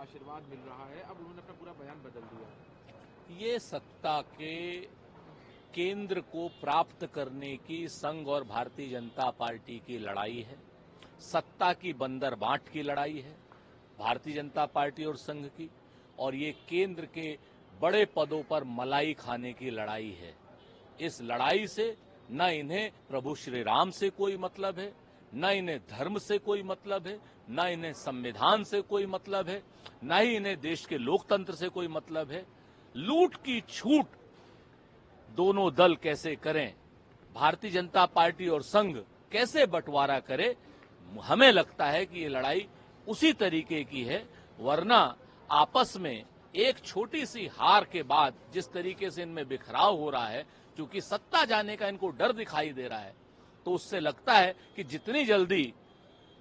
आशीर्वाद मिल रहा है, अब उन्होंने अपना पूरा बयान बदल दिया। ये सत्ता के केंद्र को प्राप्त करने की संघ और भारतीय जनता पार्टी की लड़ाई है। सत्ता की बंदरबाट की लड़ाई है भारतीय जनता पार्टी और संघ की, और ये केंद्र के बड़े पदों पर मलाई खाने की लड़ाई है। इस लड़ाई से न इन्हें प्रभु श्री राम से कोई मतलब है, न इन्हें धर्म से कोई मतलब है, न इन्हें संविधान से कोई मतलब है, न ही इन्हें देश के लोकतंत्र से कोई मतलब है। लूट की छूट दोनों दल कैसे करें, भारतीय जनता पार्टी और संघ कैसे बंटवारा करे, हमें लगता है कि ये लड़ाई उसी तरीके की है। वरना आपस में एक छोटी सी हार के बाद जिस तरीके से इनमें बिखराव हो रहा है, क्योंकि सत्ता जाने का इनको डर दिखाई दे रहा है, तो उससे लगता है कि जितनी जल्दी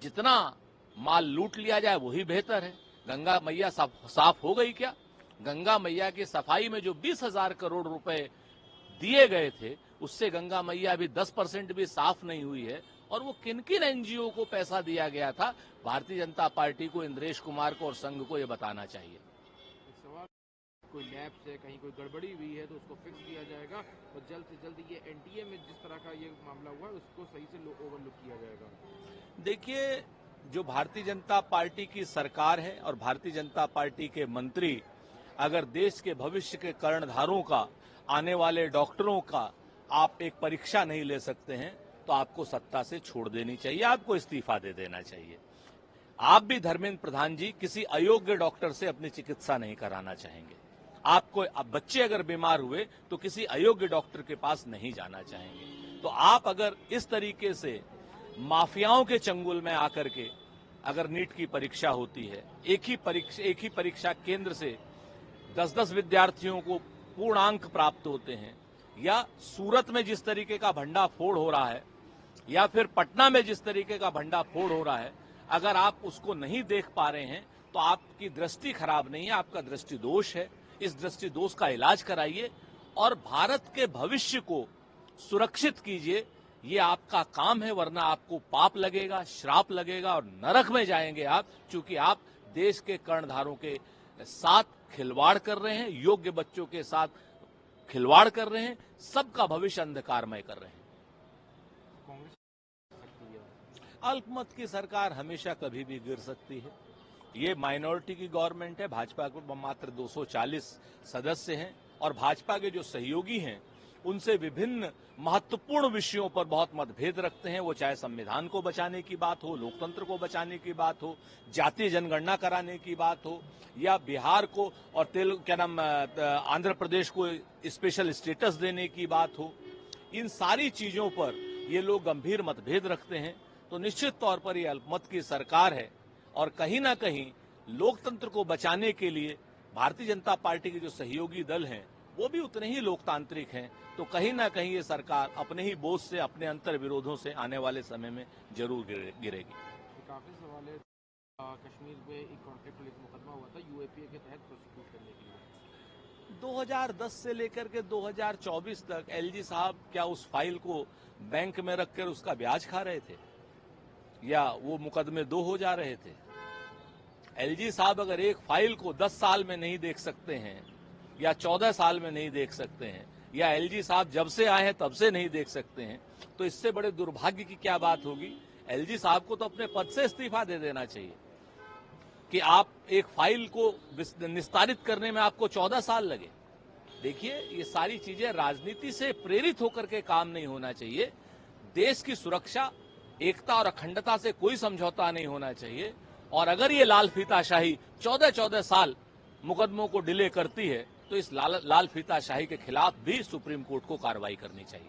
जितना माल लूट लिया जाए वही बेहतर है। गंगा मैया साफ हो गई क्या? गंगा मैया की सफाई में जो 20,000 करोड़ रुपए दिए गए थे, उससे गंगा मैया अभी 10% भी साफ नहीं हुई है। और वो किन किन एनजीओ को पैसा दिया गया था, भारतीय जनता पार्टी को, इंद्रेश कुमार को और संघ को ये बताना चाहिए। सवाल, कोई लैब से कहीं कोई गड़बड़ी हुई है तो उसको फिक्स किया जाएगा और जल्द से जल्द ये एनडीए में जिस तरह का ये मामला हुआ है उसको सही से ओवरलुक किया जाएगा। देखिए, जो भारतीय जनता पार्टी की सरकार है और भारतीय जनता पार्टी के मंत्री अगर देश के भविष्य के कर्णधारों का, आने वाले डॉक्टरों का आप एक परीक्षा नहीं ले सकते हैं, तो आपको सत्ता से छोड़ देनी चाहिए, आपको इस्तीफा दे देना चाहिए। आप भी धर्मेंद्र प्रधान जी किसी अयोग्य डॉक्टर से अपनी चिकित्सा नहीं कराना चाहेंगे। आपको अब बच्चे अगर बीमार हुए तो किसी अयोग्य डॉक्टर के पास नहीं जाना चाहेंगे। तो आप अगर इस तरीके से माफियाओं के चंगुल में आकर के, अगर नीट की परीक्षा होती है, एक ही परीक्षा केंद्र से 10-10 विद्यार्थियों को पूर्णांक प्राप्त होते हैं, या सूरत में जिस तरीके का भंडाफोड़ हो रहा है, या फिर पटना में जिस तरीके का भंडाफोड़ हो रहा है, अगर आप उसको नहीं देख पा रहे हैं तो आपकी दृष्टि खराब नहीं है, आपका दृष्टि दोष है। इस दृष्टि दोष का इलाज कराइए और भारत के भविष्य को सुरक्षित कीजिए। ये आपका काम है, वरना आपको पाप लगेगा, श्राप लगेगा और नरक में जाएंगे आप, क्योंकि आप देश के कर्णधारों के साथ खिलवाड़ कर रहे हैं, योग्य बच्चों के साथ खिलवाड़ कर रहे हैं, सबका भविष्य अंधकारमय कर रहे हैं। अल्पमत की सरकार हमेशा कभी भी गिर सकती है। ये माइनॉरिटी की गवर्नमेंट है, भाजपा को मात्र 240 सदस्य हैं और भाजपा के जो सहयोगी हैं उनसे विभिन्न महत्वपूर्ण विषयों पर बहुत मतभेद रखते हैं। वो चाहे संविधान को बचाने की बात हो, लोकतंत्र को बचाने की बात हो, जातीय जनगणना कराने की बात हो, या बिहार को और आंध्र प्रदेश को स्पेशल स्टेटस देने की बात हो, इन सारी चीजों पर ये लोग गंभीर मतभेद रखते हैं। तो निश्चित तौर पर ये अल्पमत की सरकार है और कहीं ना कहीं लोकतंत्र को बचाने के लिए भारतीय जनता पार्टी के जो सहयोगी दल हैं वो भी उतने ही लोकतांत्रिक हैं। तो कहीं ना कहीं ये सरकार अपने ही बोझ से, अपने अंतर विरोधों से आने वाले समय में जरूर गिरेगी। काफी सवाल है, कश्मीर में एक कॉन्फ्लिक्ट पुलिस मुकदमा हुआ था यूएपीए के तहत प्रोसिक्यूट करने के लिए। 2010 से लेकर के 2024 तक एलजी साहब क्या उस फाइल को बैंक में रखकर उसका ब्याज खा रहे थे, या वो मुकदमे 2 हो जा रहे थे? एलजी साहब अगर एक फाइल को 10 साल में नहीं देख सकते हैं, या 14 साल में नहीं देख सकते हैं, या एलजी साहब जब से आए हैं तब से नहीं देख सकते हैं, तो इससे बड़े दुर्भाग्य की क्या बात होगी? एलजी साहब को तो अपने पद से इस्तीफा दे देना चाहिए कि आप एक फाइल को निस्तारित करने में आपको 14 साल लगे। देखिए, ये सारी चीजें राजनीति से प्रेरित होकर के काम नहीं होना चाहिए। देश की सुरक्षा, एकता और अखंडता से कोई समझौता नहीं होना चाहिए। और अगर ये लाल फीताशाही 14-14 साल मुकदमों को डिले करती है, तो इस लाल फीताशाही के खिलाफ भी सुप्रीम कोर्ट को कार्रवाई करनी चाहिए।